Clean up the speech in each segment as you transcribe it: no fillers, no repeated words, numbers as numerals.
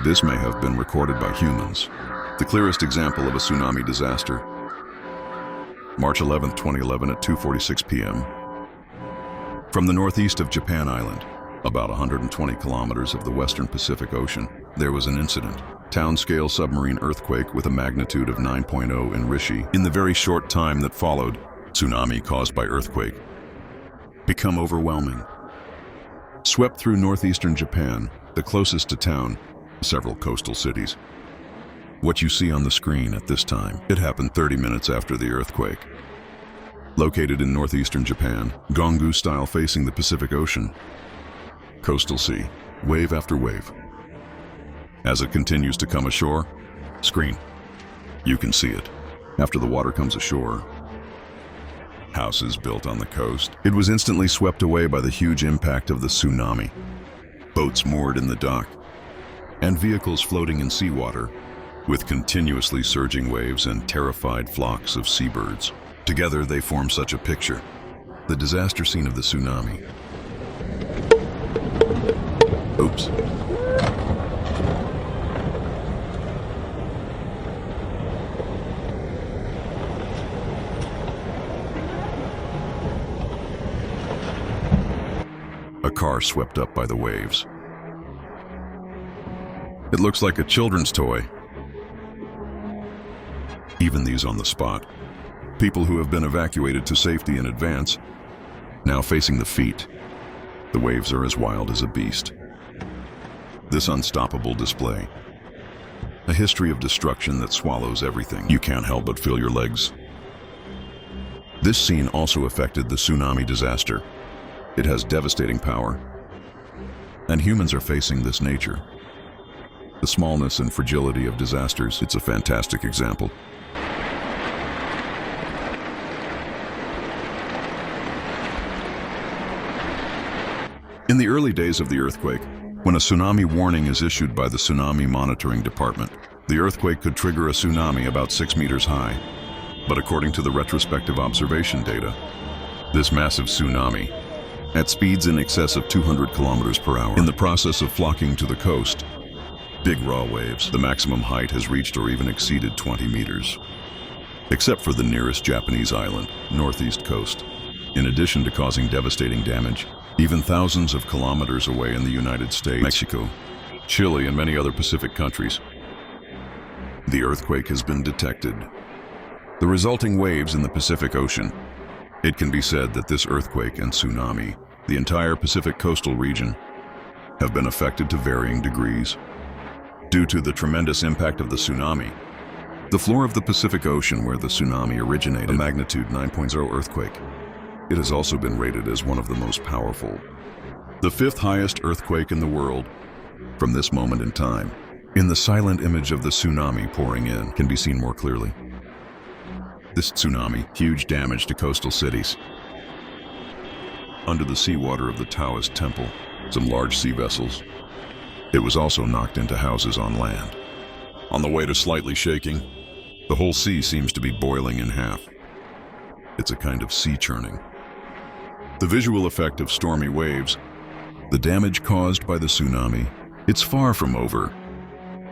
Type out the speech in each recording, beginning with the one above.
This may have been recorded by humans. The clearest example of a tsunami disaster. March 11, 2011 at 2:46 p.m. From the northeast of Japan Island, about 120 kilometers of the western Pacific Ocean, there was an incident. Town-scale submarine earthquake with a magnitude of 9.0 in Rishi. In the very short time that followed, tsunami caused by earthquake become overwhelming. Swept through northeastern Japan, the closest to town, several coastal cities. What you see on the screen at this time, it happened 30 minutes after the earthquake. Located in northeastern Japan, Gongu style facing the Pacific Ocean. Coastal sea, wave after wave. As it continues to come ashore, screen, you can see it. After the water comes ashore, houses built on the coast. It was instantly swept away by the huge impact of the tsunami. Boats moored in the dock, and vehicles floating in seawater, with continuously surging waves and terrified flocks of seabirds. Together they form such a picture, the disaster scene of the tsunami. Oops. A car swept up by the waves. It looks like a children's toy. Even these on the spot. People who have been evacuated to safety in advance, now facing the feet. The waves are as wild as a beast. This unstoppable display. A history of destruction that swallows everything. You can't help but feel your legs. This scene also affected the tsunami disaster. It has devastating power. And humans are facing this nature. The smallness and fragility of disasters, it's a fantastic example. In the early days of the earthquake, when a tsunami warning is issued by the Tsunami Monitoring Department, the earthquake could trigger a tsunami about 6 meters high. But according to the retrospective observation data, this massive tsunami, at speeds in excess of 200 kilometers per hour, in the process of flocking to the coast, big raw waves, the maximum height has reached or even exceeded 20 meters. Except for the nearest Japanese island, northeast coast. In addition to causing devastating damage, even thousands of kilometers away in the United States, Mexico, Chile, and many other Pacific countries, the earthquake has been detected. The resulting waves in the Pacific Ocean. It can be said that this earthquake and tsunami, the entire Pacific coastal region, have been affected to varying degrees. Due to the tremendous impact of the tsunami, the floor of the Pacific Ocean where the tsunami originated, a magnitude 9.0 earthquake, it has also been rated as one of the most powerful. The 5th highest earthquake in the world. From this moment in time, in the silent image of the tsunami pouring in, can be seen more clearly. This tsunami, huge damage to coastal cities. Under the seawater of the Taoist temple, some large sea vessels. It was also knocked into houses on land. On the way to slightly shaking, the whole sea seems to be boiling in half. It's a kind of sea churning. The visual effect of stormy waves, the damage caused by the tsunami, it's far from over.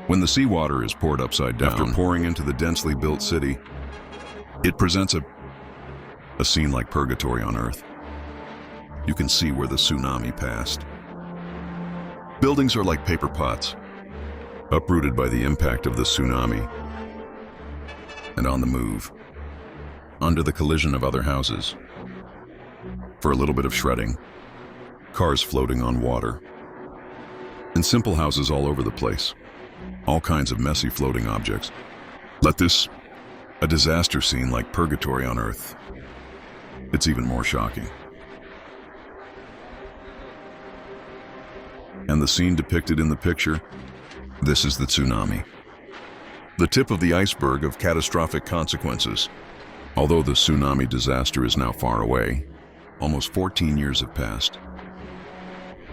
When the seawater is poured upside down, after pouring into the densely built city, it presents a scene like purgatory on Earth. You can see where the tsunami passed. Buildings are like paper pots, uprooted by the impact of the tsunami, and on the move, under the collision of other houses. For a little bit of shredding, cars floating on water, and simple houses all over the place. All kinds of messy floating objects. Let this a disaster scene like purgatory on Earth. It's even more shocking. And the scene depicted in the picture, this is the tsunami. The tip of the iceberg of catastrophic consequences. Although the tsunami disaster is now far away, almost 14 years have passed.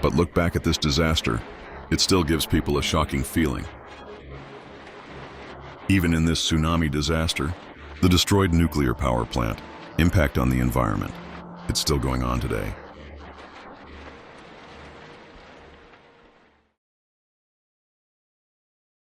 But look back at this disaster, it still gives people a shocking feeling. Even in this tsunami disaster, the destroyed nuclear power plant, impact on the environment, it's still going on today.